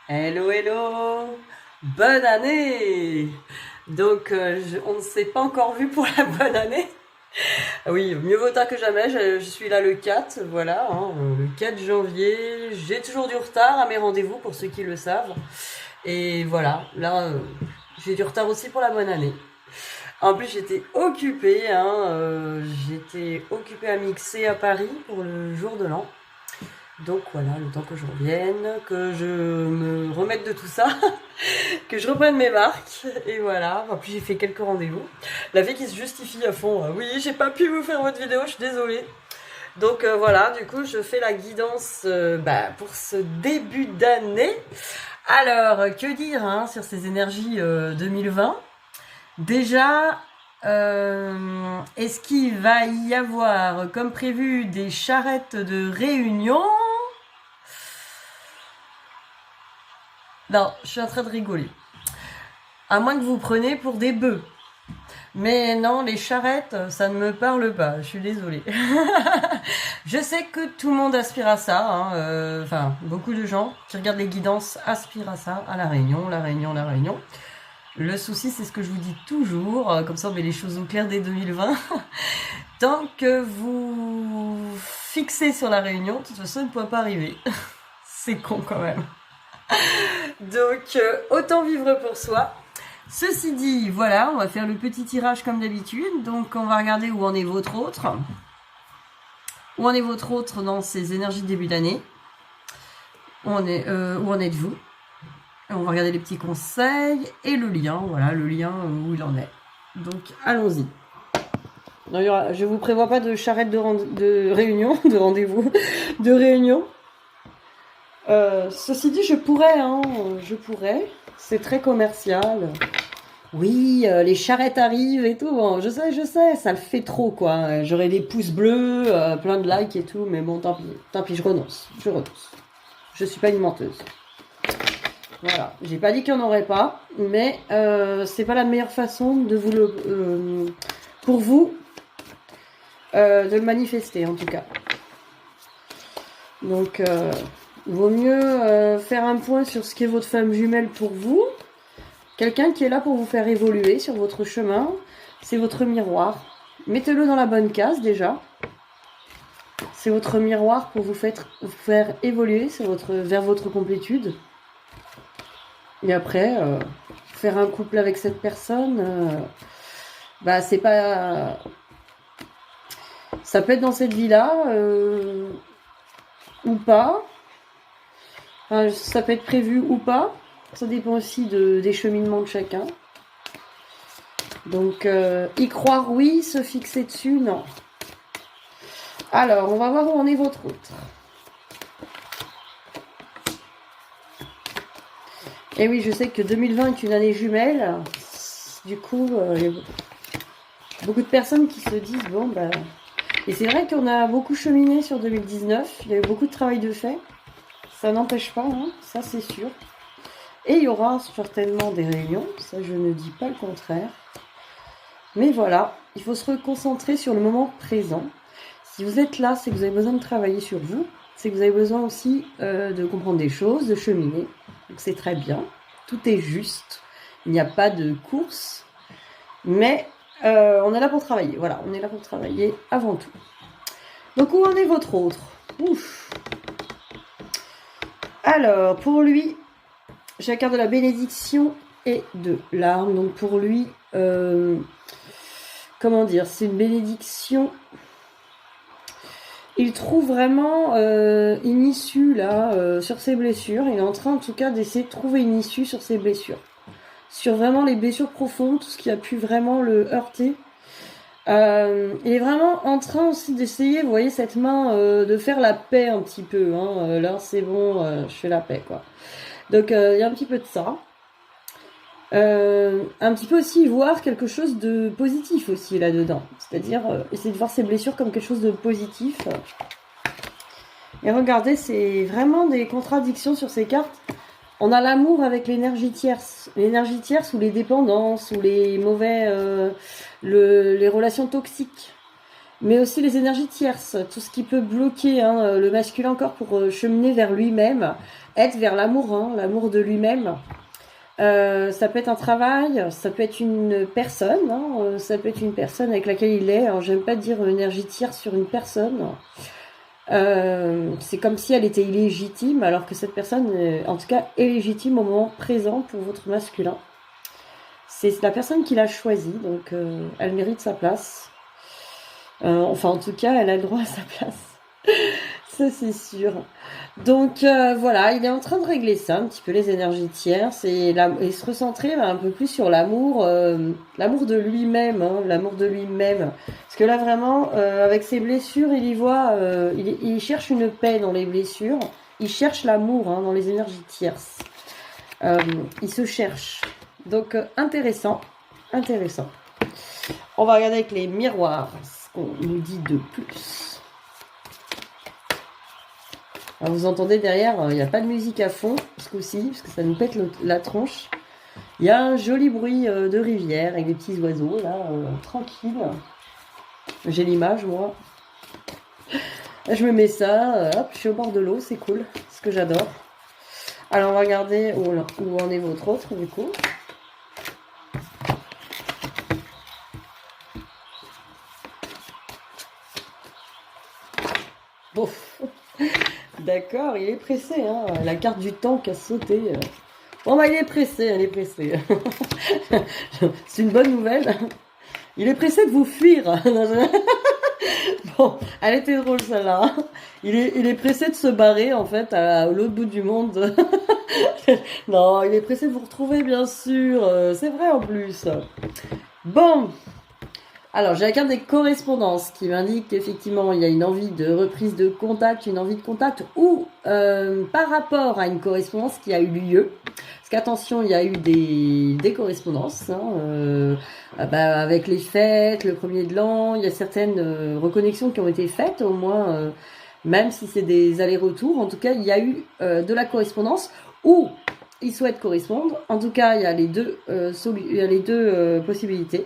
Hello, hello! Bonne année! Donc, on ne s'est pas encore vu pour la bonne année. Oui, mieux vaut tard que jamais. Je suis là le 4, voilà, hein, le 4 janvier. J'ai toujours du retard à mes rendez-vous pour ceux qui le savent. Et voilà, là, j'ai du retard aussi pour la bonne année. En plus, j'étais occupée, hein, j'étais occupée à mixer à Paris pour le jour de l'an. Donc voilà, le temps que je revienne, que je me remette de tout ça, que je reprenne mes marques, et voilà. En plus, j'ai fait quelques rendez-vous. La vie qui se justifie à fond. Oui, j'ai pas pu vous faire votre vidéo, je suis désolée. Donc voilà, du coup, je fais la guidance pour ce début d'année. Alors, que dire hein, sur ces énergies 2020? Déjà, est-ce qu'il va y avoir, comme prévu, des charrettes de réunion? Non, je suis en train de rigoler. À moins que vous preniez pour des bœufs. Mais non, les charrettes, ça ne me parle pas, je suis désolée. Je sais que tout le monde aspire à ça, hein, enfin, beaucoup de gens qui regardent les guidances aspirent à ça, à la réunion, la réunion, la réunion. Le souci, c'est ce que je vous dis toujours, comme ça on met les choses au clair dès 2020. Tant que vous fixez sur la réunion, de toute façon, il ne pourra pas arriver. C'est con quand même. Donc, autant vivre pour soi. Ceci dit, voilà, on va faire le petit tirage comme d'habitude. Donc, on va regarder où en est votre autre. Où en est votre autre dans ces énergies de début d'année. Où en êtes-vous? On va regarder les petits conseils et le lien. Voilà, le lien où il en est. Donc, allons-y. Je vous prévois pas de charrette de réunion, de rendez-vous, de réunion. Ceci dit, je pourrais. C'est très commercial. Oui, les charrettes arrivent et tout. Bon, je sais, ça le fait trop, quoi. J'aurai des pouces bleus, plein de likes et tout, mais bon, tant pis, je renonce. Je suis pas une menteuse. Voilà, j'ai pas dit qu'il n'y en aurait pas, mais c'est pas la meilleure façon de pour vous, de le manifester, en tout cas. Donc, vaut mieux faire un point sur ce qu'est votre femme jumelle pour vous. Quelqu'un qui est là pour vous faire évoluer sur votre chemin, c'est votre miroir. Mettez-le dans la bonne case déjà. C'est votre miroir pour vous faire évoluer vers votre complétude. Et après, faire un couple avec cette personne, c'est pas... Ça peut être dans cette vie-là, ou pas. Enfin, ça peut être prévu ou pas. Ça dépend aussi des cheminements de chacun. Donc, y croire, oui. Se fixer dessus, non. Alors, on va voir où en est votre autre. Et oui, je sais que 2020 est une année jumelle. Du coup, il y a beaucoup de personnes qui se disent, bon, Et c'est vrai qu'on a beaucoup cheminé sur 2019. Il y a eu beaucoup de travail de fait. Ça n'empêche pas, hein, ça c'est sûr. Et il y aura certainement des réunions, ça je ne dis pas le contraire. Mais voilà, il faut se reconcentrer sur le moment présent. Si vous êtes là, c'est que vous avez besoin de travailler sur vous. C'est que vous avez besoin aussi de comprendre des choses, de cheminer. Donc c'est très bien, tout est juste. Il n'y a pas de course. Mais on est là pour travailler, voilà, on est là pour travailler avant tout. Donc où en est votre autre? Ouf. Alors, pour lui, j'ai la carte de la bénédiction et de l'arme. Donc pour lui, comment dire, c'est une bénédiction. Il trouve vraiment une issue là sur ses blessures. Il est en train en tout cas d'essayer de trouver une issue sur ses blessures. Sur vraiment les blessures profondes, tout ce qui a pu vraiment le heurter. Il est vraiment en train aussi d'essayer, vous voyez cette main, de faire la paix un petit peu. Hein. Là c'est bon, je fais la paix quoi. Donc il y a un petit peu de ça. Un petit peu aussi voir quelque chose de positif aussi là-dedans. C'est-à-dire essayer de voir ses blessures comme quelque chose de positif. Et regardez, c'est vraiment des contradictions sur ces cartes. On a l'amour avec l'énergie tierce. L'énergie tierce ou les dépendances ou les mauvais... les relations toxiques. mais aussi les énergies tierces, tout ce qui peut bloquer hein, le masculin encore pour cheminer vers lui-même, être vers l'amour, hein, l'amour de lui-même. Ça peut être un travail, ça peut être une personne, hein, ça peut être une personne avec laquelle il est. Alors, j'aime pas dire énergie tierce sur une personne. C'est comme si elle était illégitime, alors que cette personne, en tout cas, est légitime au moment présent pour votre masculin. C'est la personne qui l'a choisi, donc elle mérite sa place. Enfin, en tout cas, elle a le droit à sa place. Ça, c'est sûr. Donc, voilà, il est en train de régler ça, un petit peu les énergies tierces, et se recentrer un peu plus sur l'amour, l'amour de lui-même, hein, l'amour de lui-même. Parce que là, vraiment, avec ses blessures, il y voit, il cherche une paix dans les blessures, il cherche l'amour hein, dans les énergies tierces. Il se cherche. Donc, intéressant, intéressant. On va regarder avec les miroirs ce qu'on nous dit de plus. Alors vous entendez derrière, il n'y a pas de musique à fond ce coup-ci, parce que ça nous pète la tronche. Il y a un joli bruit de rivière avec des petits oiseaux, là, tranquille. J'ai l'image, moi. Je me mets ça, hop, je suis au bord de l'eau, c'est cool, c'est ce que j'adore. Alors on va regarder où en est votre autre, du coup. Bon, d'accord, il est pressé, hein. La carte du temps qui a sauté. Bon, bah, il est pressé, elle est pressée. C'est une bonne nouvelle. Il est pressé de vous fuir. Bon, elle était drôle celle-là. Il est pressé de se barrer en fait à l'autre bout du monde. Non, il est pressé de vous retrouver bien sûr. C'est vrai en plus. Bon. Alors, j'ai la carte des correspondances qui m'indique qu'effectivement, il y a une envie de reprise de contact, une envie de contact ou par rapport à une correspondance qui a eu lieu. Parce qu'attention, il y a eu des correspondances hein, avec les fêtes, le premier de l'an. Il y a certaines reconnexions qui ont été faites, au moins, même si c'est des allers-retours. En tout cas, il y a eu de la correspondance ou ils souhaitent correspondre. En tout cas, il y a les deux, possibilités.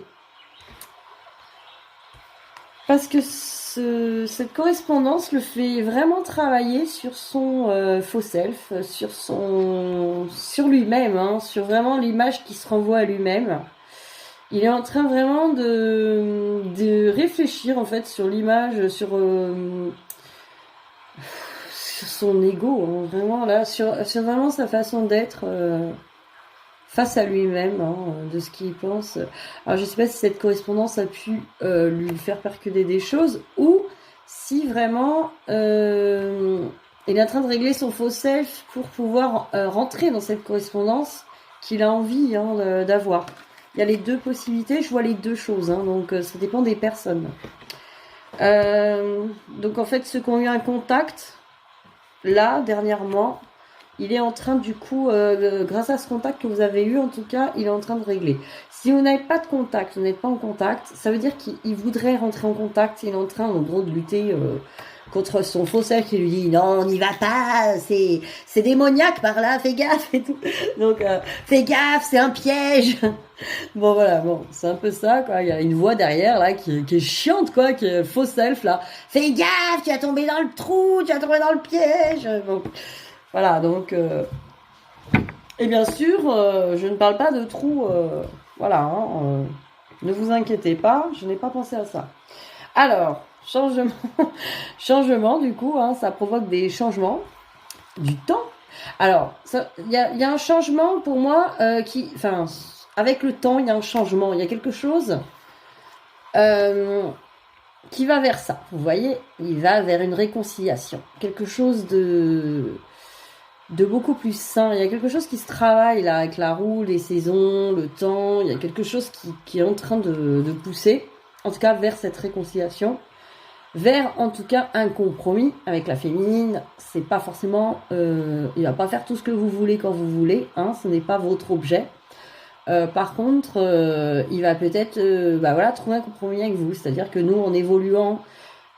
Parce que cette correspondance le fait vraiment travailler sur son faux self, sur lui-même, hein, sur vraiment l'image qui se renvoie à lui-même. Il est en train vraiment de réfléchir en fait sur l'image, sur son ego, hein, vraiment là, sur vraiment sa façon d'être. Face à lui-même, hein, de ce qu'il pense. Alors je sais pas si cette correspondance a pu lui faire percuter des choses ou si vraiment il est en train de régler son faux self pour pouvoir rentrer dans cette correspondance qu'il a envie hein, d'avoir. Il y a les deux possibilités, je vois les deux choses, hein, donc ça dépend des personnes. Donc en fait ceux qui ont eu un contact, là dernièrement, il est en train du coup, grâce à ce contact que vous avez eu, en tout cas, il est en train de régler. Si vous n'avez pas de contact, vous n'êtes pas en contact, ça veut dire qu'il voudrait rentrer en contact. Il est en train, en gros, de lutter contre son faux self qui lui dit non, on n'y va pas, c'est démoniaque par là, fais gaffe et tout. Donc, fais gaffe, c'est un piège. Bon voilà, bon, c'est un peu ça quoi. Il y a une voix derrière là qui est chiante quoi, qui est faux self là. Fais gaffe, tu vas tomber dans le trou, tu vas tomber dans le piège. Bon. Voilà, donc, et bien sûr, je ne parle pas de trous, voilà, hein, ne vous inquiétez pas, je n'ai pas pensé à ça. Alors, changement du coup, hein, ça provoque des changements, du temps. Alors, il y a un changement pour moi enfin, avec le temps, il y a un changement, il y a quelque chose qui va vers ça. Vous voyez, il va vers une réconciliation, quelque chose de beaucoup plus sain. Il y a quelque chose qui se travaille là avec la roue, les saisons, le temps. Il y a quelque chose qui est en train de pousser, en tout cas vers cette réconciliation, vers en tout cas un compromis avec la féminine. C'est pas forcément, il va pas faire tout ce que vous voulez quand vous voulez, hein, ce n'est pas votre objet. Par contre, il va peut-être voilà, trouver un compromis avec vous, c'est-à-dire que nous, en évoluant,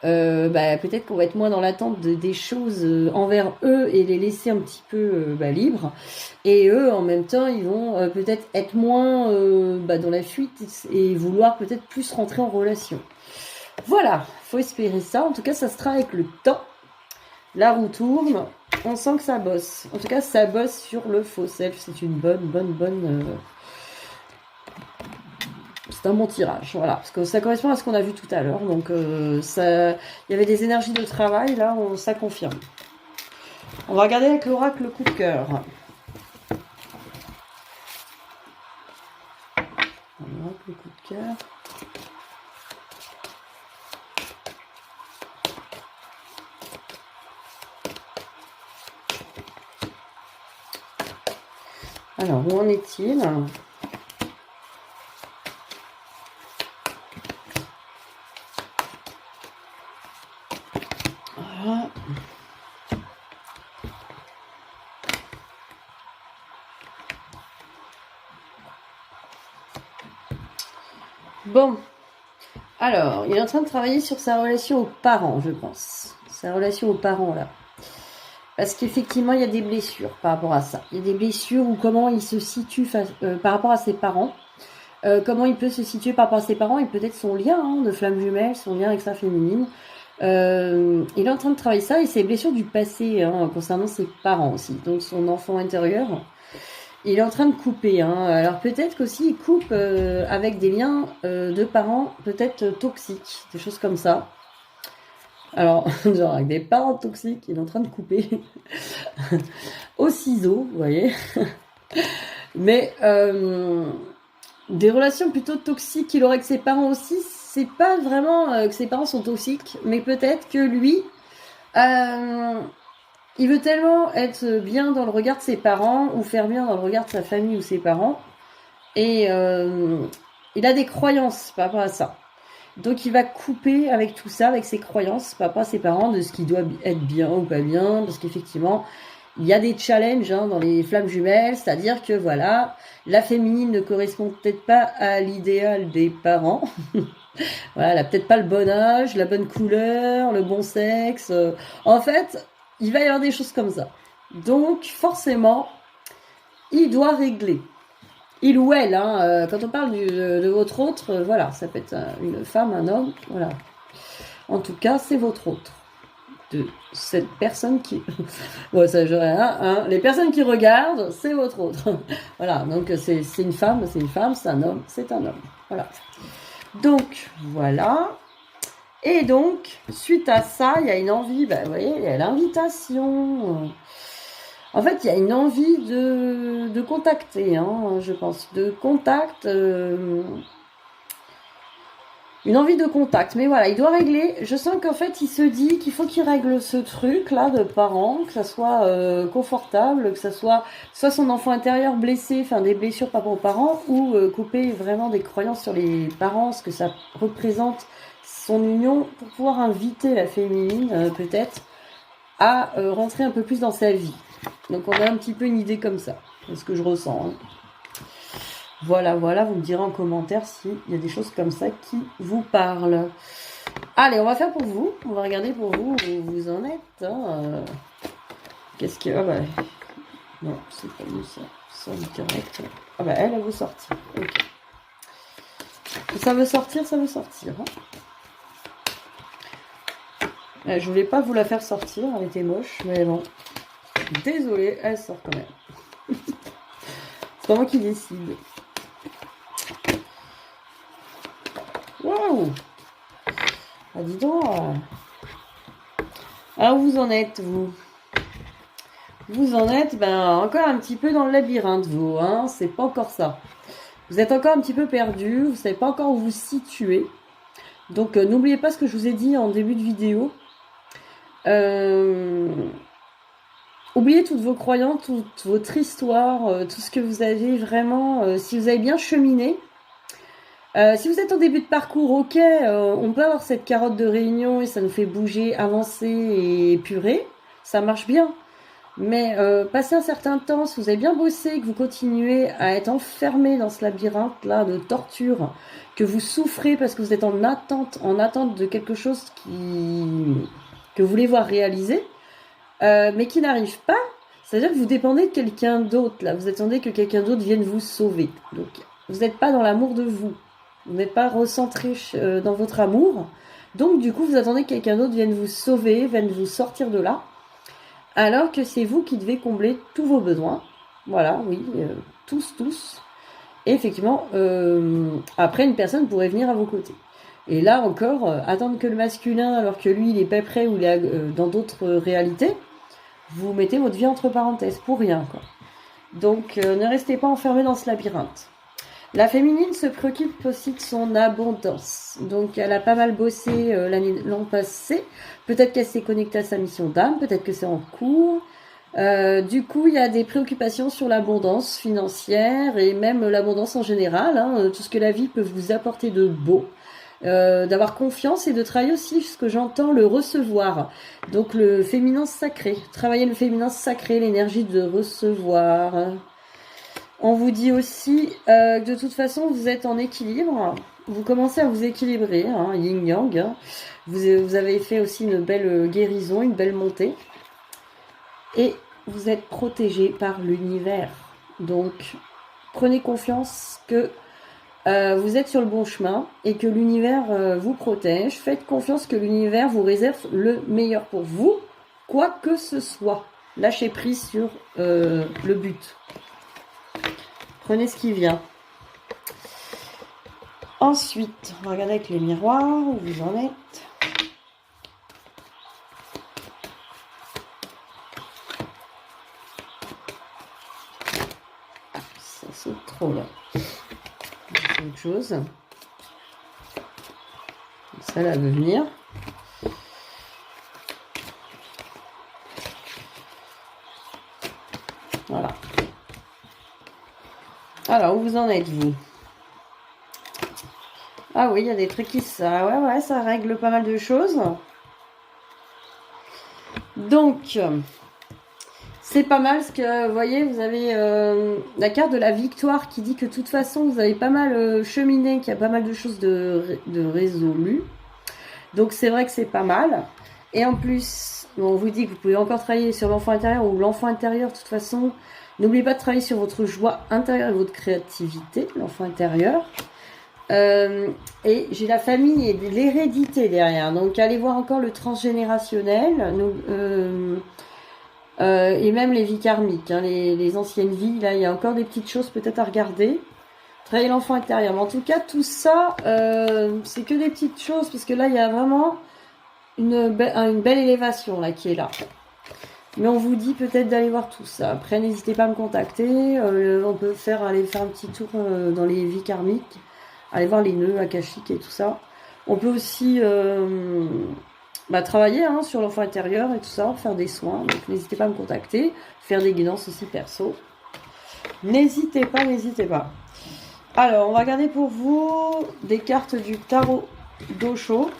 peut-être qu'on va être moins dans l'attente des choses envers eux et les laisser un petit peu libres, et eux en même temps ils vont peut-être être moins dans la fuite et vouloir peut-être plus rentrer en relation. Voilà, faut espérer ça. En tout cas, ça se fera avec le temps. La roue tourne. On sent que ça bosse. En tout cas, ça bosse sur le faux self. C'est une bonne... C'est un bon tirage, voilà. Parce que ça correspond à ce qu'on a vu tout à l'heure. Donc, ça... il y avait des énergies de travail. Là, ça confirme. On va regarder avec l'oracle coup de cœur. L'oracle coup de cœur. Alors, où en est-il? Voilà. Bon. Alors, il est en train de travailler sur sa relation aux parents, je pense. Sa relation aux parents, là. Parce qu'effectivement, il y a des blessures par rapport à ça. Il y a des blessures ou comment il se situe par rapport à ses parents. Comment il peut se situer par rapport à ses parents et peut-être son lien de flamme jumelle, son lien avec sa féminine. Il est en train de travailler ça et ses blessures du passé concernant ses parents aussi. Donc son enfant intérieur, il est en train de couper. Alors peut-être qu'aussi il coupe avec des liens de parents peut-être toxiques, des choses comme ça. Alors, genre avec des parents toxiques, il est en train de couper au ciseau, vous voyez. Mais des relations plutôt toxiques qu'il aurait avec ses parents aussi, c'est pas vraiment que ses parents sont toxiques, mais peut-être que lui, il veut tellement être bien dans le regard de ses parents, ou faire bien dans le regard de sa famille ou ses parents, et il a des croyances par rapport à ça. Donc il va couper avec tout ça, avec ses croyances par rapport à ses parents, de ce qui doit être bien ou pas bien, parce qu'effectivement, il y a des challenges dans les flammes jumelles, c'est-à-dire que voilà, la féminine ne correspond peut-être pas à l'idéal des parents. Voilà, elle a peut-être pas le bon âge, la bonne couleur, le bon sexe. En fait, il va y avoir des choses comme ça. Donc forcément, il doit régler. Il ou elle, quand on parle de votre autre, voilà, ça peut être une femme, un homme, voilà. En tout cas, c'est votre autre. De cette personne qui... bon, ça, je rien, les personnes qui regardent, c'est votre autre. Voilà, donc c'est une femme, c'est un homme, c'est un homme. Voilà. Donc, voilà. Et donc, suite à ça, il y a une envie, vous voyez, il y a l'invitation... En fait, il y a une envie de contacter, je pense, de contact, une envie de contact. Mais voilà, il doit régler. Je sens qu'en fait, il se dit qu'il faut qu'il règle ce truc-là de parents, que ça soit confortable, que ça soit son enfant intérieur blessé, enfin des blessures par rapport aux parents, ou couper vraiment des croyances sur les parents, ce que ça représente son union, pour pouvoir inviter la féminine, peut-être, à rentrer un peu plus dans sa vie. Donc on a un petit peu une idée comme ça, c'est ce que je ressens. Voilà, vous me direz en commentaire s'il y a des choses comme ça qui vous parlent. Allez, on va faire pour vous, on va regarder pour vous où vous en êtes. Qu'est-ce que... Ah bah... Non, c'est pas mieux ça, ça direct. Ah bah elle veut sortir, ok. Ça veut sortir, Je voulais pas vous la faire sortir, elle était moche, mais bon. Désolée, elle sort quand même. C'est pas moi qui décide. Waouh! Ah, dis donc. Alors, vous en êtes, vous? Vous en êtes, encore un petit peu dans le labyrinthe, vous, c'est pas encore ça. Vous êtes encore un petit peu perdu, vous savez pas encore où vous situer. Donc, n'oubliez pas ce que je vous ai dit en début de vidéo. Oubliez toutes vos croyances, toute votre histoire, tout ce que vous avez vraiment... si vous avez bien cheminé, si vous êtes au début de parcours, ok, on peut avoir cette carotte de réunion et ça nous fait bouger, avancer et épurer. Ça marche bien. Mais passez un certain temps, si vous avez bien bossé, que vous continuez à être enfermé dans ce labyrinthe-là de torture, que vous souffrez parce que vous êtes en attente de quelque chose que vous voulez voir réaliser, mais qui n'arrive pas, c'est-à-dire que vous dépendez de quelqu'un d'autre, là. Vous attendez que quelqu'un d'autre vienne vous sauver. Donc, vous n'êtes pas dans l'amour de vous. Vous n'êtes pas recentré dans votre amour. Donc du coup, vous attendez que quelqu'un d'autre vienne vous sauver, vienne vous sortir de là, alors que c'est vous qui devez combler tous vos besoins. Voilà, oui, tous. Et effectivement, après, une personne pourrait venir à vos côtés. Et là encore, attendre que le masculin, alors que lui, il est pas prêt ou il est dans d'autres réalités, vous mettez votre vie entre parenthèses, pour rien, quoi. Donc, ne restez pas enfermé dans ce labyrinthe. La féminine se préoccupe aussi de son abondance. Donc, elle a pas mal bossé l'an passé. Peut-être qu'elle s'est connectée à sa mission d'âme, peut-être que c'est en cours. Du coup, il y a des préoccupations sur l'abondance financière et même l'abondance en général, hein, tout ce que la vie peut vous apporter de beau. D'avoir confiance et de travailler aussi ce que j'entends, le recevoir. Donc le féminin sacré. Travailler le féminin sacré, l'énergie de recevoir. On vous dit aussi que de toute façon, vous êtes en équilibre. Vous commencez à vous équilibrer, hein, yin-yang. Hein. Vous avez fait aussi une belle guérison, une belle montée. Et vous êtes protégé par l'univers. Donc, prenez confiance que vous êtes sur le bon chemin et que l'univers vous protège. Faites confiance que l'univers vous réserve le meilleur pour vous, quoi que ce soit. Lâchez prise sur le but. Prenez ce qui vient. Ensuite, regardez avec les miroirs où vous en êtes. Ça saute trop là. C'est autre chose. Ça là veut venir. Voilà. Alors, où vous en êtes, vous? Ah oui, il y a des trucs qui... Ouais, ça règle pas mal de choses. Donc, c'est pas mal ce que, vous voyez, vous avez la carte de la victoire qui dit que de toute façon, vous avez pas mal cheminé, qu'il y a pas mal de choses de résolues. Donc, c'est vrai que c'est pas mal. Et en plus, on vous dit que vous pouvez encore travailler sur l'enfant intérieur ou l'enfant intérieur, de toute façon. N'oubliez pas de travailler sur votre joie intérieure et votre créativité, l'enfant intérieur. Et j'ai la famille et l'hérédité derrière. Donc, allez voir encore le transgénérationnel. Et même les vies karmiques, hein, les anciennes vies. Là, il y a encore des petites choses peut-être à regarder. Travailler l'enfant intérieur. Mais en tout cas, tout ça, c'est que des petites choses. Parce que là, il y a vraiment une belle élévation là, qui est là. Mais on vous dit peut-être d'aller voir tout ça. Après, n'hésitez pas à me contacter. On peut aller faire un petit tour dans les vies karmiques. Aller voir les nœuds akashiques et tout ça. On peut aussi travailler sur l'enfant intérieur et tout ça, faire des soins. Donc n'hésitez pas à me contacter. Faire des guidances aussi perso. N'hésitez pas. Alors, on va regarder pour vous des cartes du tarot d'Osho.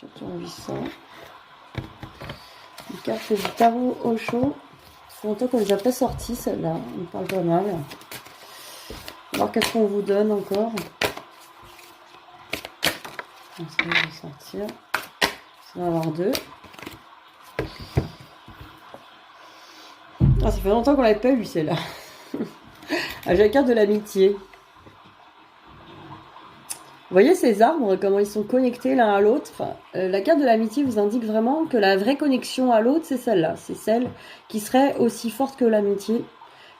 Je tourne 800. Une carte du tarot Osho. Ça fait longtemps qu'on les a pas sorties, celle-là. On parle pas mal. On va voir qu'est-ce qu'on vous donne encore. Ça, je vais sortir. Ça va avoir deux. Ah, ça fait longtemps qu'on l'avait pas eu, celle-là. Ah, j'ai la carte de l'amitié. Vous voyez ces arbres, comment ils sont connectés l'un à l'autre. La carte de l'amitié vous indique vraiment que la vraie connexion à l'autre, c'est celle-là. C'est celle qui serait aussi forte que l'amitié.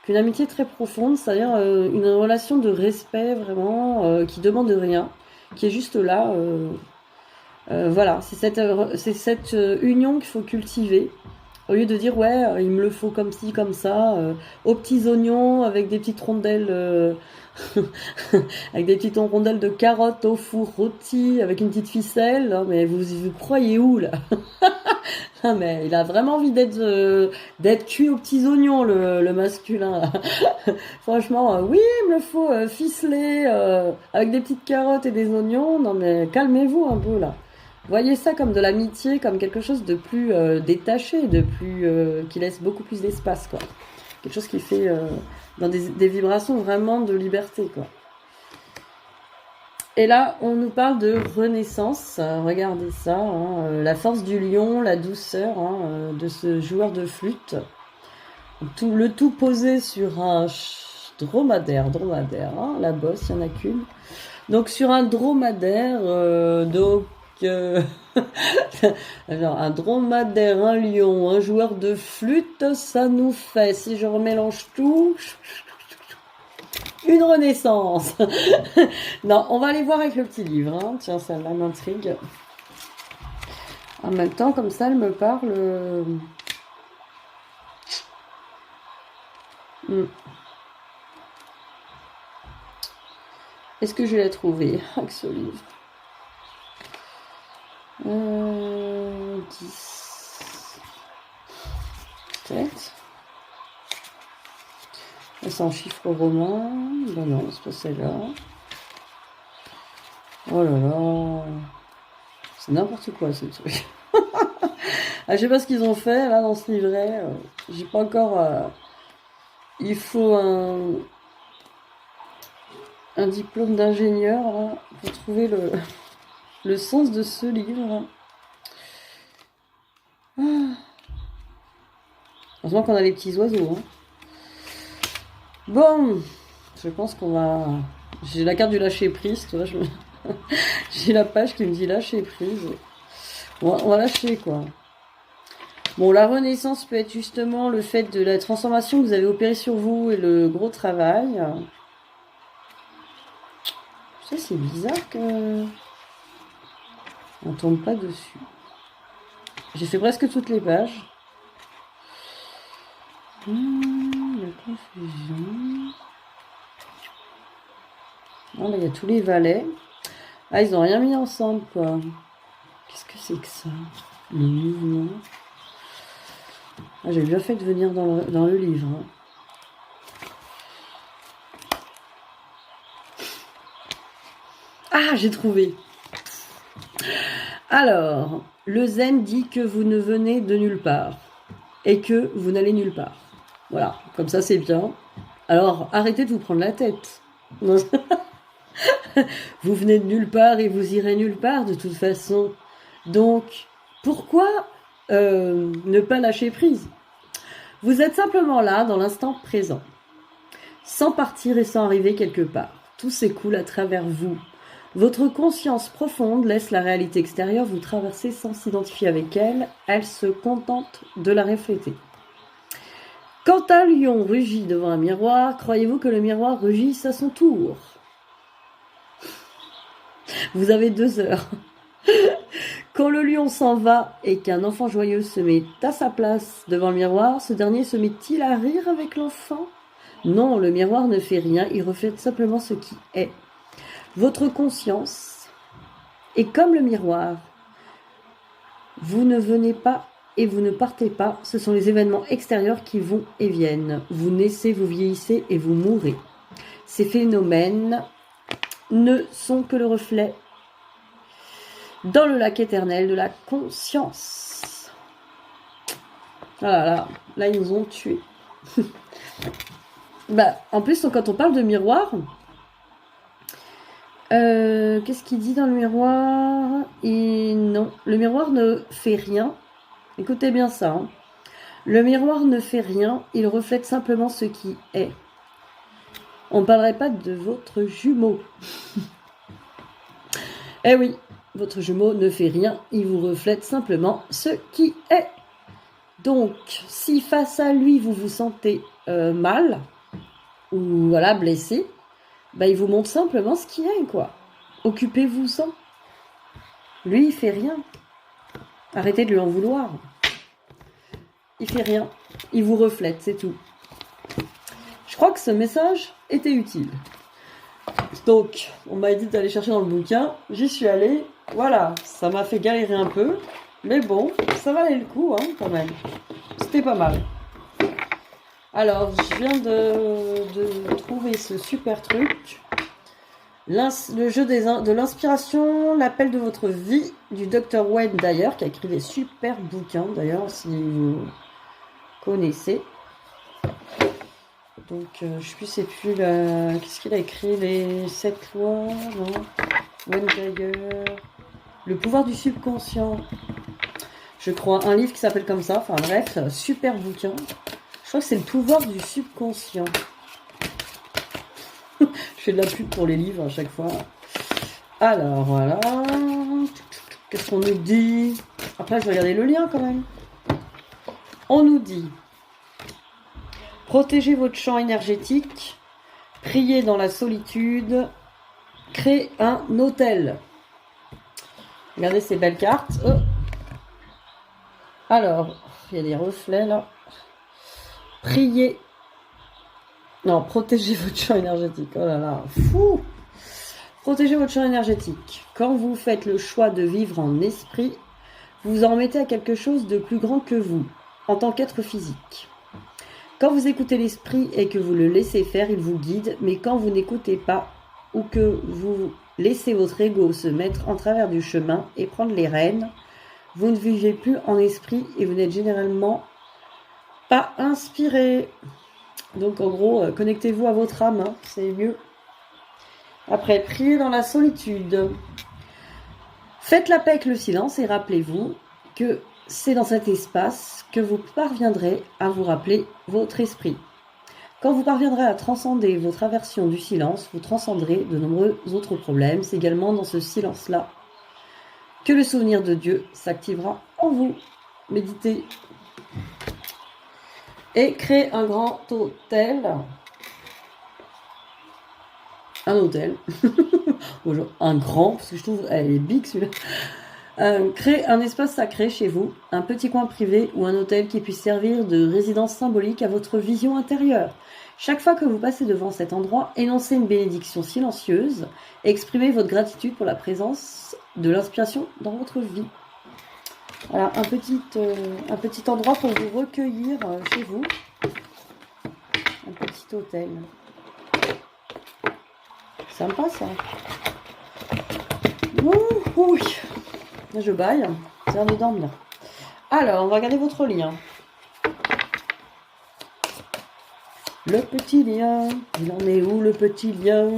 Qu'une amitié très profonde, c'est-à-dire une relation de respect vraiment, qui demande rien, qui est juste là. Voilà, c'est cette union qu'il faut cultiver. Au lieu de dire, ouais, il me le faut comme ci, comme ça, aux petits oignons, avec des petites rondelles, avec des petites rondelles de carottes au four rôti, avec une petite ficelle. Non, mais vous croyez où, là? Non, mais il a vraiment envie d'être cuit aux petits oignons, le masculin, là. Franchement, oui, il me le faut ficelé, avec des petites carottes et des oignons. Non, mais calmez-vous un peu, là. Voyez ça comme de l'amitié, comme quelque chose de plus détaché, de plus qui laisse beaucoup plus d'espace, quoi. Quelque chose qui fait dans des vibrations vraiment de liberté, quoi. Et là, on nous parle de renaissance. Regardez ça, hein, la force du lion, la douceur de ce joueur de flûte. Le tout posé sur un dromadaire, hein, la bosse, il n'y en a qu'une. Donc sur un dromadaire, alors, un dromadaire, un lion, un joueur de flûte, ça nous fait, si je remélange tout, une renaissance. Non, on va aller voir avec le petit livre. Hein. Tiens, celle-là m'intrigue. En même temps, comme ça, elle me parle. Est-ce que je vais la trouver avec ce livre 10. Peut-être. C'est en chiffres romains. Ben non, c'est pas celle-là. Oh là là. C'est n'importe quoi ce truc. Ah, je sais pas ce qu'ils ont fait là dans ce livret. J'ai pas encore. Il faut un diplôme d'ingénieur là, pour trouver le sens de ce livre. Ah. Heureusement qu'on a les petits oiseaux. Hein. Bon, je pense qu'on va. J'ai la carte du lâcher prise, tu vois. J'ai la page qui me dit lâcher prise. On va lâcher quoi. Bon, la renaissance peut être justement le fait de la transformation que vous avez opérée sur vous et le gros travail. Ça, c'est bizarre que on tombe pas dessus. J'ai fait presque toutes les pages. La confusion. Oh, là, il y a tous les valets. Ah, ils n'ont rien mis ensemble, quoi. Qu'est-ce que c'est que ça? Le mouvement. Ah, j'ai bien fait de venir dans le livre. Hein. Ah, j'ai trouvé. Alors, le zen dit que vous ne venez de nulle part et que vous n'allez nulle part. Voilà, comme ça c'est bien. Alors, arrêtez de vous prendre la tête. Vous venez de nulle part et vous irez nulle part de toute façon. Donc, pourquoi ne pas lâcher prise? Vous êtes simplement là, dans l'instant présent, sans partir et sans arriver quelque part. Tout s'écoule à travers vous. Votre conscience profonde laisse la réalité extérieure vous traverser sans s'identifier avec elle. Elle se contente de la refléter. Quand un lion rugit devant un miroir, croyez-vous que le miroir rugisse à son tour? Vous avez 2 heures. Quand le lion s'en va et qu'un enfant joyeux se met à sa place devant le miroir, ce dernier se met-il à rire avec l'enfant? Non, le miroir ne fait rien, il reflète simplement ce qui est. Votre conscience est comme le miroir. Vous ne venez pas et vous ne partez pas, ce sont les événements extérieurs qui vont et viennent. Vous naissez, vous vieillissez et vous mourrez. Ces phénomènes ne sont que le reflet dans le lac éternel de la conscience. Ah là ils nous ont tués. En plus, quand on parle de miroir, qu'est-ce qu'il dit dans le miroir? Et non, le miroir ne fait rien. Écoutez bien ça. Hein. Le miroir ne fait rien, il reflète simplement ce qui est. On ne parlerait pas de votre jumeau. Eh oui, votre jumeau ne fait rien, il vous reflète simplement ce qui est. Donc, si face à lui, vous vous sentez mal, ou voilà, blessé, il vous montre simplement ce qui est, quoi. Occupez-vous-en. Lui, il fait rien. Arrêtez de lui en vouloir. Il fait rien. Il vous reflète, c'est tout. Je crois que ce message était utile. Donc, on m'a dit d'aller chercher dans le bouquin. J'y suis allée. Voilà, ça m'a fait galérer un peu. Mais bon, ça valait le coup, hein, quand même. C'était pas mal. Alors, je viens de trouver ce super truc. Le jeu de l'inspiration, l'appel de votre vie, du Dr. Wayne Dyer, qui a écrit des super bouquins, d'ailleurs, si vous connaissez. Donc, je sais plus, qu'est-ce qu'il a écrit? Les 7 lois, non? Wayne Dyer. Le pouvoir du subconscient. Je crois, un livre qui s'appelle comme ça. Enfin bref, super bouquin. Je crois que c'est le pouvoir du subconscient. Je fais de la pub pour les livres à chaque fois. Alors, voilà. Qu'est-ce qu'on nous dit? Après, je vais regarder le lien quand même. On nous dit, protégez votre champ énergétique, priez dans la solitude, créez un hôtel. Regardez ces belles cartes. Oh. Alors, il y a des reflets là. Priez. Non, protégez votre champ énergétique. Oh là là, fou. Protégez votre champ énergétique. Quand vous faites le choix de vivre en esprit, vous vous en mettez à quelque chose de plus grand que vous, en tant qu'être physique. Quand vous écoutez l'esprit et que vous le laissez faire, il vous guide, mais quand vous n'écoutez pas ou que vous laissez votre ego se mettre en travers du chemin et prendre les rênes, vous ne vivez plus en esprit et vous n'êtes généralement pas inspiré. Donc en gros, connectez-vous à votre âme, hein, c'est mieux. Après, priez dans la solitude. Faites la paix avec le silence et rappelez-vous que c'est dans cet espace que vous parviendrez à vous rappeler votre esprit. Quand vous parviendrez à transcender votre aversion du silence, vous transcenderez de nombreux autres problèmes. C'est également dans ce silence-là que le souvenir de Dieu s'activera en vous. Méditez. Et créez un grand hôtel. Un hôtel. Un grand, parce que je trouve elle est big celui-là. Créez un espace sacré chez vous, un petit coin privé ou un hôtel qui puisse servir de résidence symbolique à votre vision intérieure. Chaque fois que vous passez devant cet endroit, énoncez une bénédiction silencieuse et exprimez votre gratitude pour la présence de l'inspiration dans votre vie. Voilà, un petit endroit pour vous recueillir chez vous. Un petit hôtel. Sympa ça. Oui. Je baille. C'est l'heure de dormir. Alors, on va regarder votre lien. Le petit lien. Il en est où le petit lien?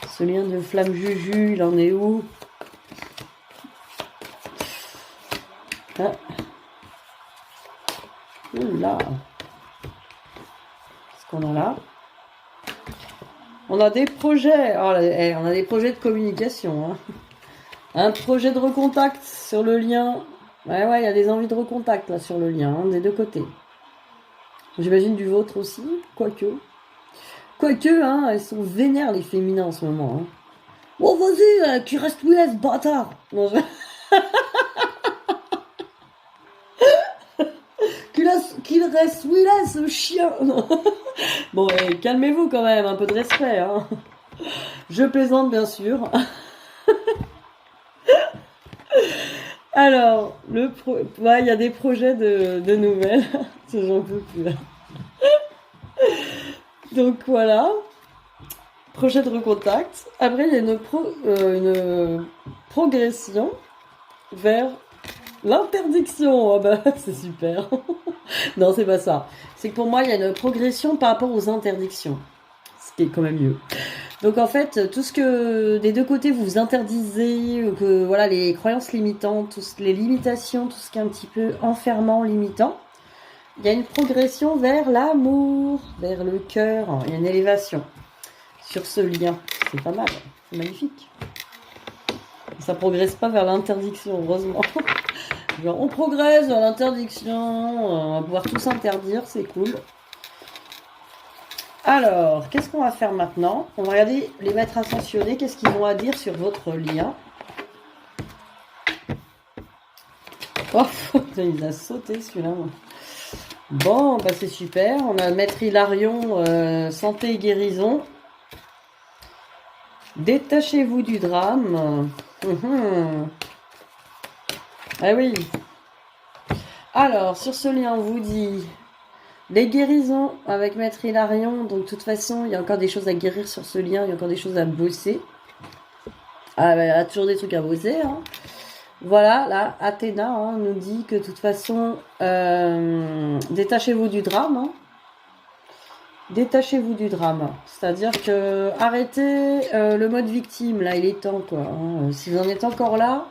Ce lien de flamme juju, il en est où? Ah. Oula. Qu'est-ce qu'on a là? On a des projets. Oh, on a des projets de communication. Hein. Un projet de recontact sur le lien. Ouais, il y a des envies de recontact là sur le lien, hein, des deux côtés. J'imagine du vôtre aussi, quoique. Quoique, hein, elles sont vénères les féminins en ce moment. Hein. Oh, vas-y, qu'il reste où est ce bâtard? Non, qu'il reste où il est, ce chien. Bon, calmez-vous quand même, un peu de respect. Hein. Je plaisante, bien sûr. Alors, il y a des projets de nouvelles. J'en peux plus là. Donc voilà. Projet de recontact. Après, il y a une progression vers l'interdiction. Oh bah, c'est super. Non, c'est pas ça. C'est que pour moi, il y a une progression par rapport aux interdictions. Ce qui est quand même mieux. Donc en fait, tout ce que des deux côtés vous interdisez, ou que voilà, les croyances limitantes, les limitations, tout ce qui est un petit peu enfermant, limitant, il y a une progression vers l'amour, vers le cœur, il y a une élévation sur ce lien. C'est pas mal, c'est magnifique. Ça progresse pas vers l'interdiction, heureusement. Genre, on progresse vers l'interdiction, on va pouvoir tout s'interdire, c'est cool. Alors, qu'est-ce qu'on va faire maintenant? On va regarder les maîtres ascensionnés, qu'est-ce qu'ils ont à dire sur votre lien. Oh, il a sauté celui-là. Bon, bah c'est super. On a Maître Hilarion, santé et guérison. Détachez-vous du drame. Ah oui. Alors, sur ce lien, on vous dit... Les guérisons avec Maître Hilarion, donc de toute façon, il y a encore des choses à guérir sur ce lien, il y a encore des choses à bosser. Ah, il y a toujours des trucs à bosser. Hein. Voilà, là, Athéna nous dit que de toute façon, détachez-vous du drame. Hein. Détachez-vous du drame. C'est-à-dire que arrêtez le mode victime, là, il est temps, quoi. Hein. Si vous en êtes encore là,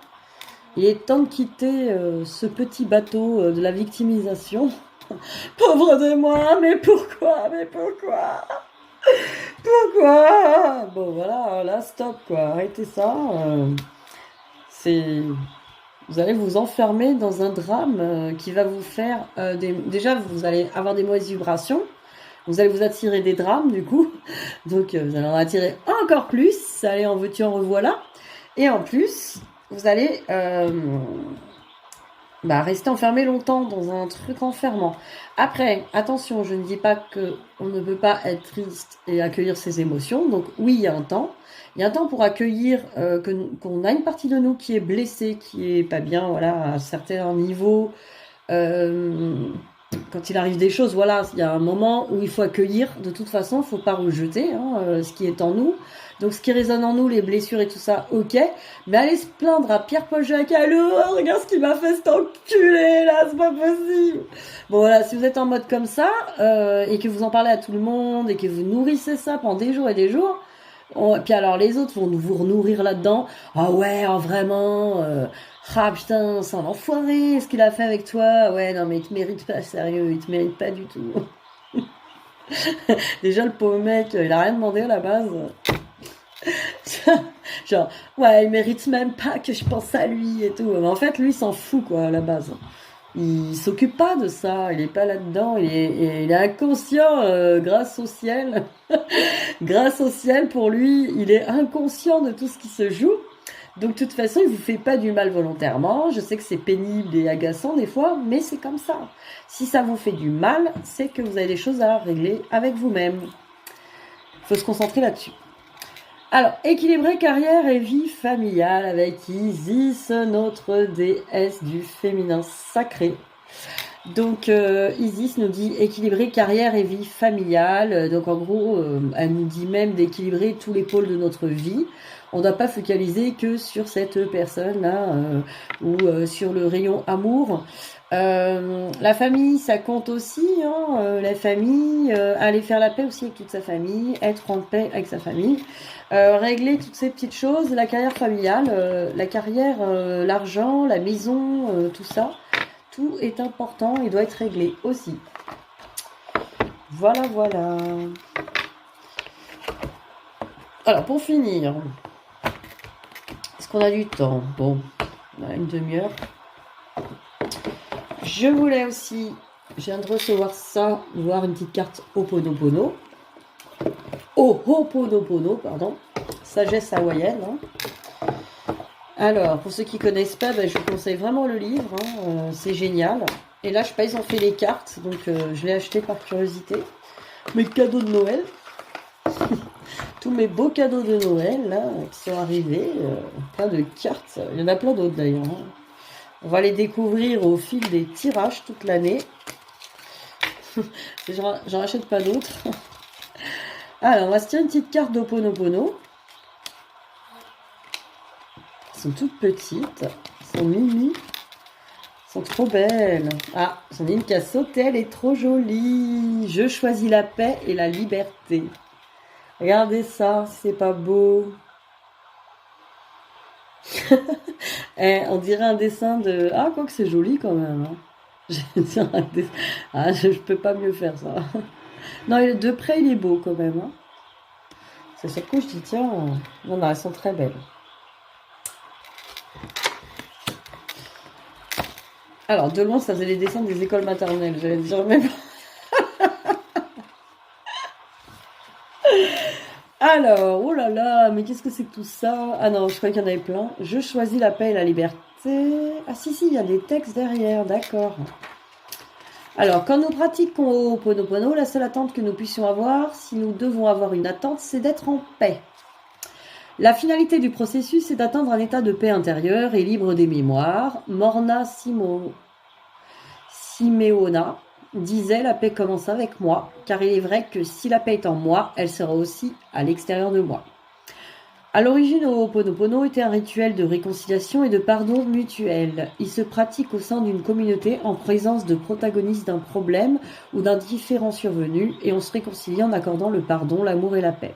il est temps de quitter ce petit bateau de la victimisation. Pauvre de moi, mais pourquoi? Pourquoi? Bon, voilà, là, stop, quoi. Arrêtez ça. C'est... Vous allez vous enfermer dans un drame qui va vous faire... Déjà, vous allez avoir des mauvaises vibrations. Vous allez vous attirer des drames, du coup. Donc, vous allez en attirer encore plus. Allez, en veux-tu, en revoilà. Et en plus, vous allez rester enfermé longtemps dans un truc enfermant. Après, attention, je ne dis pas qu'on ne peut pas être triste et accueillir ses émotions. Donc oui, il y a un temps. Il y a un temps pour accueillir qu'on a une partie de nous qui est blessée, qui est pas bien, voilà, à certains niveaux. Quand il arrive des choses, voilà, il y a un moment où il faut accueillir. De toute façon, il ne faut pas rejeter ce qui est en nous. Donc ce qui résonne en nous, les blessures et tout ça, ok. Mais aller se plaindre à Pierre-Paul Jacques, allô, regarde ce qu'il m'a fait cet enculé là, c'est pas possible. Bon voilà, si vous êtes en mode comme ça, et que vous en parlez à tout le monde, et que vous nourrissez ça pendant des jours et des jours, puis alors les autres vont vous nourrir là-dedans. Ah ouais, vraiment, ah putain, c'est un enfoiré ce qu'il a fait avec toi. Ouais, non mais il te mérite pas, sérieux, il te mérite pas du tout. Déjà le pauvre mec, il a rien demandé à la base. Genre, ouais, il mérite même pas que je pense à lui et tout. Mais en fait, lui, il s'en fout, quoi, à la base. Il s'occupe pas de ça, il est pas là-dedans, il est inconscient grâce au ciel. Grâce au ciel, pour lui, il est inconscient de tout ce qui se joue. Donc, de toute façon, il vous fait pas du mal volontairement. Je sais que c'est pénible et agaçant des fois, mais c'est comme ça. Si ça vous fait du mal, c'est que vous avez des choses à régler avec vous-même. Il faut se concentrer là-dessus. Alors, équilibrer carrière et vie familiale avec Isis, notre déesse du féminin sacré. Donc, Isis nous dit équilibrer carrière et vie familiale. Donc, en gros, elle nous dit même d'équilibrer tous les pôles de notre vie. On ne doit pas focaliser que sur cette personne-là ou sur le rayon amour. La famille, ça compte aussi. La famille, aller faire la paix aussi avec toute sa famille, être en paix avec sa famille. Régler toutes ces petites choses, la carrière familiale, la carrière, l'argent, la maison, tout ça, tout est important et doit être réglé aussi. Voilà, voilà. Alors, pour finir, est-ce qu'on a du temps? Bon, on a une demi-heure. Je voulais aussi, je viens de recevoir ça, voir une petite carte Ho'oponopono. Ho'oponopono, pardon. Sagesse hawaïenne. Alors, pour ceux qui ne connaissent pas, je vous conseille vraiment le livre. C'est génial. Et là, je sais pas, ils ont fait les cartes. Donc, je l'ai acheté par curiosité. Mes cadeaux de Noël. Tous mes beaux cadeaux de Noël, là, qui sont arrivés. Plein de cartes. Il y en a plein d'autres, d'ailleurs. On va les découvrir au fil des tirages toute l'année. J'en achète pas d'autres. Alors, on va se tirer une petite carte d'Ho'oponopono. Elles sont toutes petites. Elles sont mimi. Elles sont trop belles. Ah, j'en ai une qui a sauté. Elle est trop jolie. Je choisis la paix et la liberté. Regardez ça, c'est pas beau. On dirait un dessin de... Ah, quoi que c'est joli quand même. Je peux pas mieux faire ça. Non, de près, il est beau quand même. C'est sur le coup, je dis, tiens... Non, elles sont très belles. Alors, de loin, ça faisait les dessins des écoles maternelles. J'allais dire même... Alors, oh là là, mais qu'est-ce que c'est que tout ça? Ah non, je croyais qu'il y en avait plein. Je choisis la paix et la liberté. Ah si, il y a des textes derrière, d'accord. Alors, quand nous pratiquons Ho'oponopono, la seule attente que nous puissions avoir, si nous devons avoir une attente, c'est d'être en paix. La finalité du processus est d'atteindre un état de paix intérieure et libre des mémoires. Morna Simeona disait « La paix commence avec moi, car il est vrai que si la paix est en moi, elle sera aussi à l'extérieur de moi. » À l'origine, Ho'oponopono était un rituel de réconciliation et de pardon mutuel. Il se pratique au sein d'une communauté en présence de protagonistes d'un problème ou d'un différend survenu, et on se réconcilie en accordant le pardon, l'amour et la paix.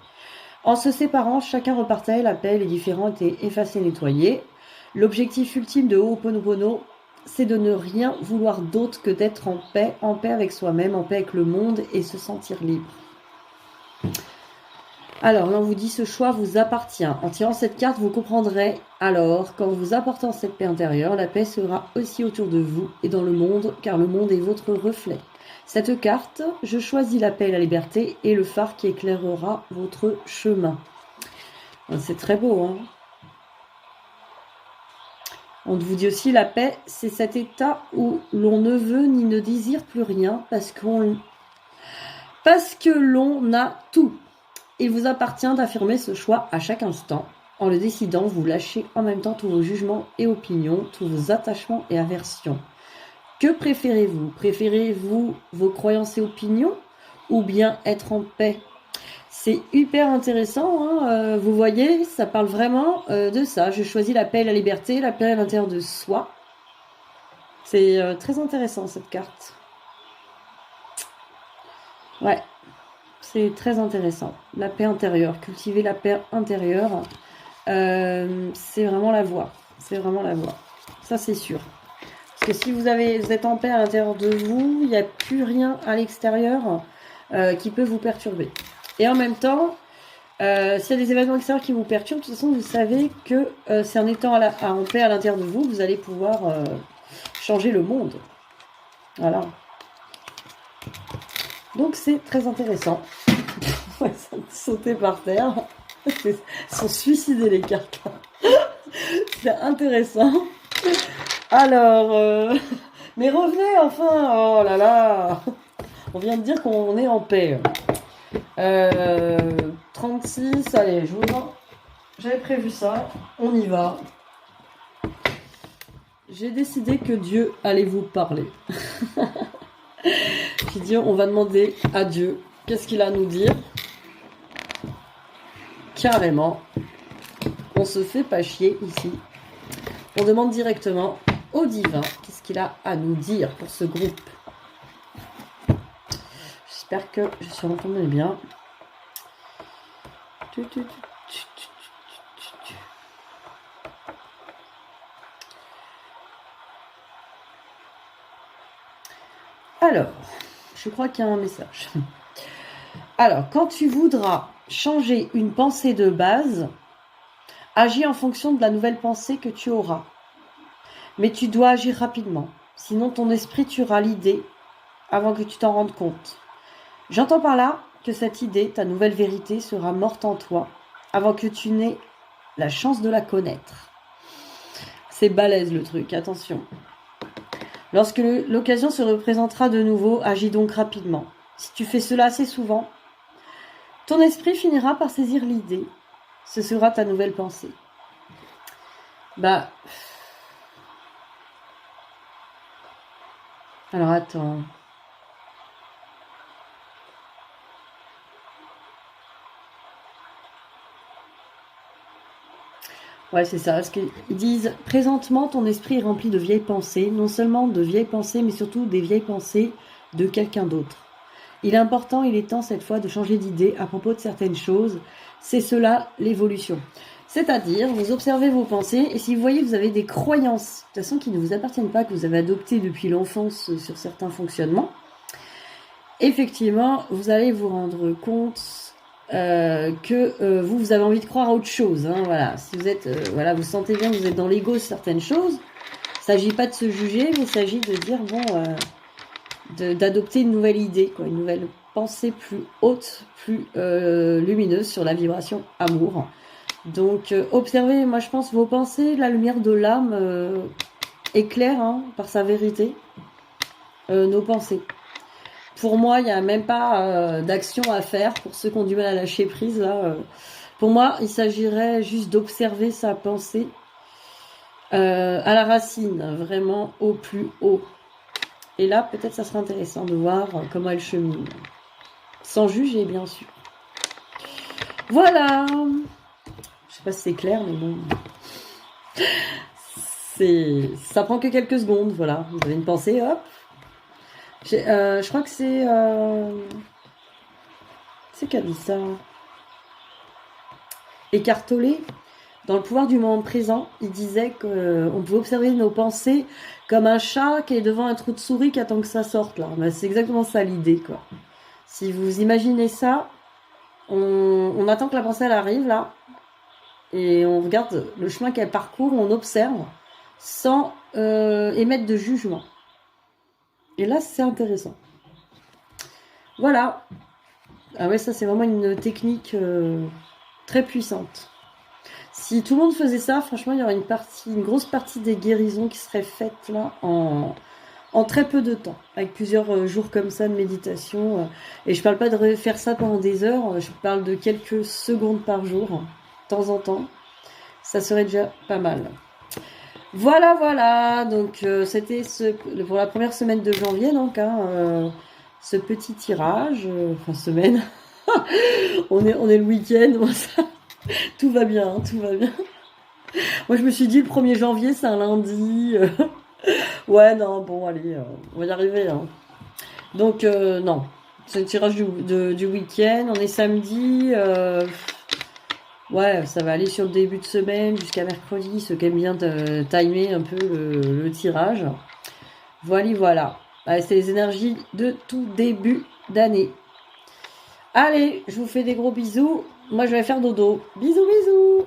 En se séparant, chacun repartait, la paix, les différends étaient effacés, nettoyés. L'objectif ultime de Ho'oponopono, c'est de ne rien vouloir d'autre que d'être en paix avec soi-même, en paix avec le monde et se sentir libre. Alors, là, on vous dit ce choix vous appartient. En tirant cette carte, vous comprendrez alors qu'en vous apportant cette paix intérieure, la paix sera aussi autour de vous et dans le monde, car le monde est votre reflet. Cette carte, je choisis la paix et la liberté et le phare qui éclairera votre chemin. C'est très beau, hein. On vous dit aussi la paix, c'est cet état où l'on ne veut ni ne désire plus rien parce que l'on a tout. Il vous appartient d'affirmer ce choix à chaque instant. En le décidant, vous lâchez en même temps tous vos jugements et opinions, tous vos attachements et aversions. Que préférez-vous? Préférez-vous vos croyances et opinions ou bien être en paix? C'est hyper intéressant, hein. Vous voyez, ça parle vraiment de ça. Je choisis la paix et la liberté, la paix à l'intérieur de soi. C'est très intéressant cette carte. Ouais, c'est très intéressant. La paix intérieure, cultiver la paix intérieure, c'est vraiment la voie. C'est vraiment la voie. Ça, c'est sûr. Parce que si vous êtes en paix à l'intérieur de vous, il n'y a plus rien à l'extérieur qui peut vous perturber. Et en même temps, s'il y a des événements extérieurs qui vous perturbent, de toute façon, vous savez que c'est en étant en paix à l'intérieur de vous, vous allez pouvoir changer le monde. Voilà. Donc, c'est très intéressant. Ouais, ça me sauter par terre. Ils sont suicidés, les cartes. C'est intéressant. Alors, mais revenez enfin. Oh là là. On vient de dire qu'on est en paix. 36, allez, j'avais prévu ça, on y va. J'ai décidé que Dieu allait vous parler. J'ai dit, on va demander à Dieu qu'est-ce qu'il a à nous dire. Carrément, on se fait pas chier ici. On demande directement au divin qu'est-ce qu'il a à nous dire pour ce groupe. J'espère que je suis entendue bien. Alors, je crois qu'il y a un message. Alors, quand tu voudras changer une pensée de base, agis en fonction de la nouvelle pensée que tu auras. Mais tu dois agir rapidement, sinon ton esprit tuera l'idée avant que tu t'en rendes compte. J'entends par là que cette idée, ta nouvelle vérité, sera morte en toi avant que tu n'aies la chance de la connaître. C'est balèze le truc, attention. Lorsque l'occasion se représentera de nouveau, agis donc rapidement. Si tu fais cela assez souvent, ton esprit finira par saisir l'idée. Ce sera ta nouvelle pensée. Alors attends. Ouais, c'est ça. Parce qu'ils disent, présentement, ton esprit est rempli de vieilles pensées. Non seulement de vieilles pensées, mais surtout des vieilles pensées de quelqu'un d'autre. Il est temps cette fois de changer d'idée à propos de certaines choses. C'est cela l'évolution. C'est-à-dire, vous observez vos pensées et si vous voyez que vous avez des croyances, de toute façon qui ne vous appartiennent pas, que vous avez adoptées depuis l'enfance sur certains fonctionnements, effectivement, vous allez vous rendre compte que vous avez envie de croire à autre chose. Hein, voilà. Si vous êtes, vous sentez bien que vous êtes dans l'ego sur certaines choses, il ne s'agit pas de se juger, mais il s'agit de dire, d'adopter une nouvelle idée, quoi, une nouvelle pensée plus haute, plus lumineuse sur la vibration amour. Donc, observez, moi je pense, vos pensées, la lumière de l'âme éclaire par sa vérité nos pensées. Pour moi, il n'y a même pas d'action à faire pour ceux qui ont du mal à lâcher prise. Là, pour moi, il s'agirait juste d'observer sa pensée à la racine, vraiment au plus haut. Et là, peut-être ça serait intéressant de voir comment elle chemine. Sans juger, bien sûr. Voilà. Je sais pas si c'est clair, mais bon. Ça prend que quelques secondes, voilà. Vous avez une pensée, hop. Je crois que c'est... C'est qui a dit ça? Eckhart Tolle, dans Le pouvoir du moment présent, il disait qu'on pouvait observer nos pensées comme un chat qui est devant un trou de souris qui attend que ça sorte, là. C'est exactement ça l'idée, quoi. Si vous imaginez ça, On attend que la pensée elle arrive là. Et on regarde le chemin qu'elle parcourt, on observe sans émettre de jugement. Et là, c'est intéressant. Voilà. Ah ouais, ça c'est vraiment une technique très puissante. Si tout le monde faisait ça, franchement, il y aurait une grosse partie des guérisons qui seraient faites là en très peu de temps, avec plusieurs jours comme ça de méditation. Et je parle pas de faire ça pendant des heures, je parle de quelques secondes par jour, de temps en temps. Ça serait déjà pas mal. Voilà, voilà. Donc c'était pour la première semaine de janvier, donc ce petit tirage, enfin semaine. on est le week-end, tout va bien, tout va bien. Moi je me suis dit le 1er janvier c'est un lundi. Ouais non bon allez, on va y arriver. Hein. Donc non, c'est le tirage du week-end. On est samedi. Ouais, ça va aller sur le début de semaine jusqu'à mercredi, ceux qui aiment bien timer un peu le tirage. Voilà. C'est les énergies de tout début d'année. Allez, je vous fais des gros bisous. Moi, je vais faire dodo. Bisous, bisous.